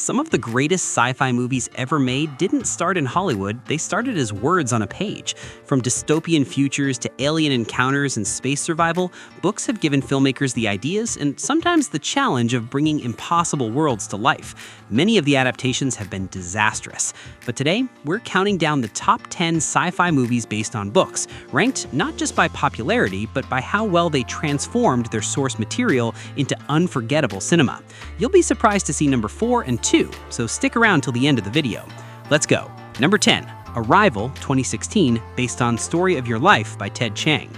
Some of the greatest sci-fi movies ever made didn't start in Hollywood, they started as words on a page. From dystopian futures to alien encounters and space survival, books have given filmmakers the ideas and sometimes the challenge of bringing impossible worlds to life. Many of the adaptations have been disastrous. But today, we're counting down the top 10 sci-fi movies based on books, ranked not just by popularity, but by how well they transformed their source material into unforgettable cinema. You'll be surprised to see number 4 and 2, so stick around till the end of the video. Let's go. Number 10, Arrival 2016, based on Story of Your Life by Ted Chiang.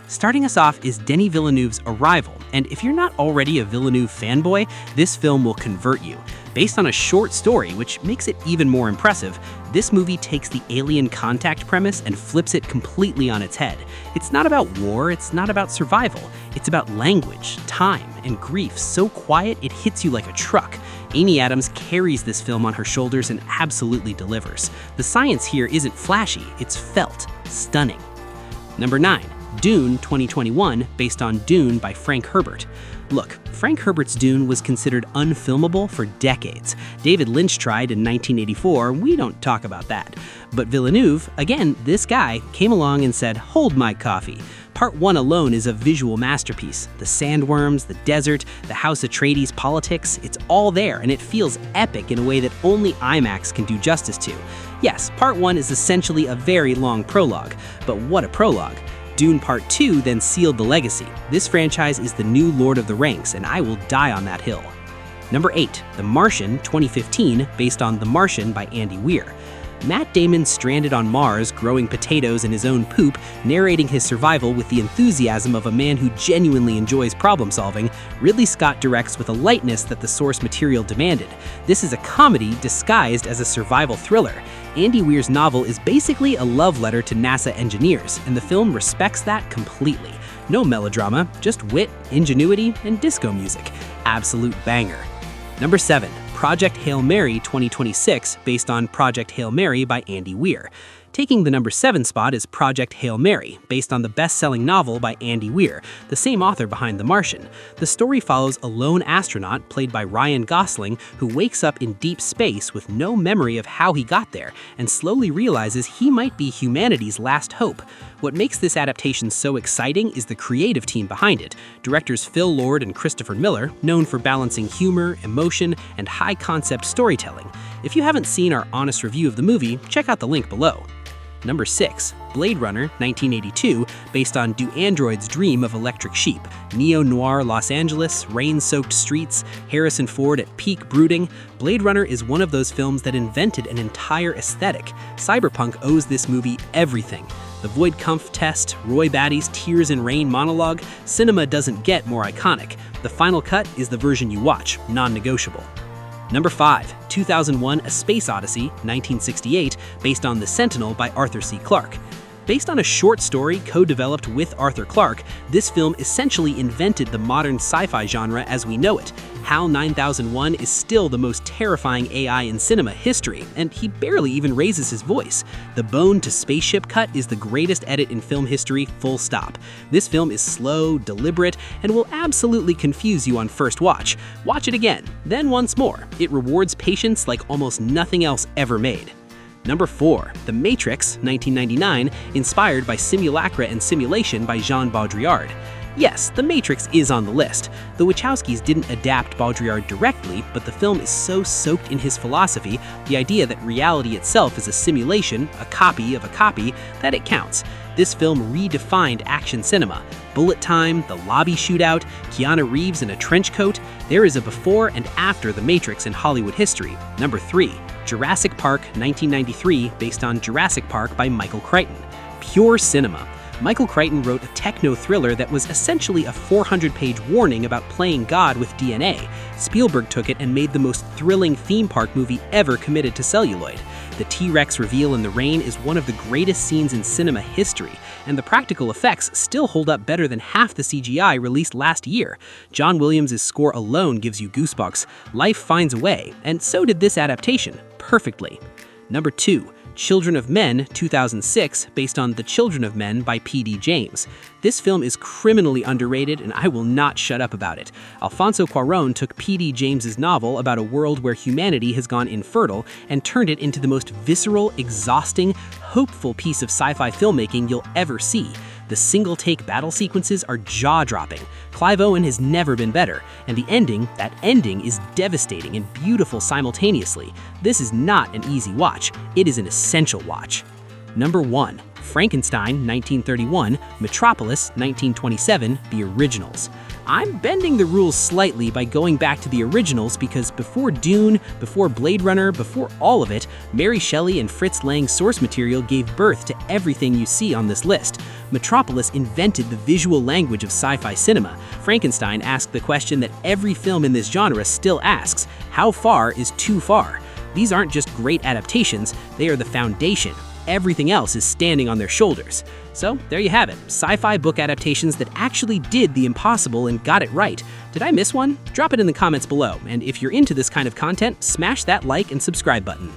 Starting us off is Denis Villeneuve's Arrival, and if you're not already a Villeneuve fanboy, this film will convert you. Based on a short story, which makes it even more impressive, this movie takes the alien contact premise and flips it completely on its head. It's not about war, it's not about survival, it's about language, time, and grief so quiet it hits you like a truck. Amy Adams carries this film on her shoulders and absolutely delivers. The science here isn't flashy, it's felt, stunning. Number 9. Dune 2021, based on Dune by Frank Herbert. Look, Frank Herbert's Dune was considered unfilmable for decades. David Lynch tried in 1984, we don't talk about that. But Villeneuve, again, this guy, came along and said, "Hold my coffee." Part 1 alone is a visual masterpiece. The sandworms, the desert, the House Atreides politics, it's all there, and it feels epic in a way that only IMAX can do justice to. Yes, Part 1 is essentially a very long prologue, but what a prologue. Dune Part 2 then sealed the legacy. This franchise is the new Lord of the Rings, and I will die on that hill. Number 8, The Martian 2015, based on The Martian by Andy Weir. Matt Damon stranded on Mars, growing potatoes in his own poop, narrating his survival with the enthusiasm of a man who genuinely enjoys problem solving, Ridley Scott directs with a lightness that the source material demanded. This is a comedy disguised as a survival thriller. Andy Weir's novel is basically a love letter to NASA engineers, and the film respects that completely. No melodrama, just wit, ingenuity, and disco music. Absolute banger. Number 7, Project Hail Mary 2026, based on Project Hail Mary by Andy Weir. Taking the number 7 spot is Project Hail Mary, based on the best-selling novel by Andy Weir, the same author behind The Martian. The story follows a lone astronaut, played by Ryan Gosling, who wakes up in deep space with no memory of how he got there, and slowly realizes he might be humanity's last hope. What makes this adaptation so exciting is the creative team behind it. Directors Phil Lord and Christopher Miller, known for balancing humor, emotion, and high-concept storytelling. If you haven't seen our honest review of the movie, check out the link below. Number 6, Blade Runner 1982, based on Do Androids Dream of Electric Sheep? Neo-noir Los Angeles, rain-soaked streets, Harrison Ford at peak brooding. Blade Runner is one of those films that invented an entire aesthetic. Cyberpunk owes this movie everything. The Void Kampf test, Roy Batty's Tears in Rain monologue, cinema doesn't get more iconic. The final cut is the version you watch, non-negotiable. Number 5, 2001: A Space Odyssey 1968, based on The Sentinel by Arthur C. Clarke. Based on a short story co-developed with Arthur Clarke, this film essentially invented the modern sci-fi genre as we know it. HAL 9001 is still the most terrifying AI in cinema history, and he barely even raises his voice. The bone to spaceship cut is the greatest edit in film history, full stop. This film is slow, deliberate, and will absolutely confuse you on first watch. Watch it again, then once more. It rewards patience like almost nothing else ever made. Number 4, The Matrix 1999, inspired by Simulacra and Simulation by Jean Baudrillard. Yes, The Matrix is on the list. The Wachowskis didn't adapt Baudrillard directly, but the film is so soaked in his philosophy, the idea that reality itself is a simulation, a copy of a copy, that it counts. This film redefined action cinema. Bullet time, the lobby shootout, Keanu Reeves in a trench coat. There is a before and after The Matrix in Hollywood history. Number 3, Jurassic Park 1993, based on Jurassic Park by Michael Crichton. Pure cinema. Michael Crichton wrote a techno-thriller that was essentially a 400-page warning about playing God with DNA. Spielberg took it and made the most thrilling theme park movie ever committed to celluloid. The T-Rex reveal in the rain is one of the greatest scenes in cinema history, and the practical effects still hold up better than half the CGI released last year. John Williams' score alone gives you goosebumps. Life finds a way, and so did this adaptation, perfectly. Number 2, Children of Men, 2006, based on The Children of Men by P.D. James. This film is criminally underrated, and I will not shut up about it. Alfonso Cuarón took P.D. James's novel about a world where humanity has gone infertile and turned it into the most visceral, exhausting, hopeful piece of sci-fi filmmaking you'll ever see. The single-take battle sequences are jaw-dropping. Clive Owen has never been better, and that ending is devastating and beautiful simultaneously. This is not an easy watch. It is an essential watch. Number 1. Frankenstein, 1931, Metropolis, 1927, the originals. I'm bending the rules slightly by going back to the originals because before Dune, before Blade Runner, before all of it, Mary Shelley and Fritz Lang's source material gave birth to everything you see on this list. Metropolis invented the visual language of sci-fi cinema. Frankenstein asked the question that every film in this genre still asks: how far is too far? These aren't just great adaptations, they are the foundation. Everything else is standing on their shoulders. So there you have it, sci-fi book adaptations that actually did the impossible and got it right. Did I miss one? Drop it in the comments below, and if you're into this kind of content, smash that like and subscribe button.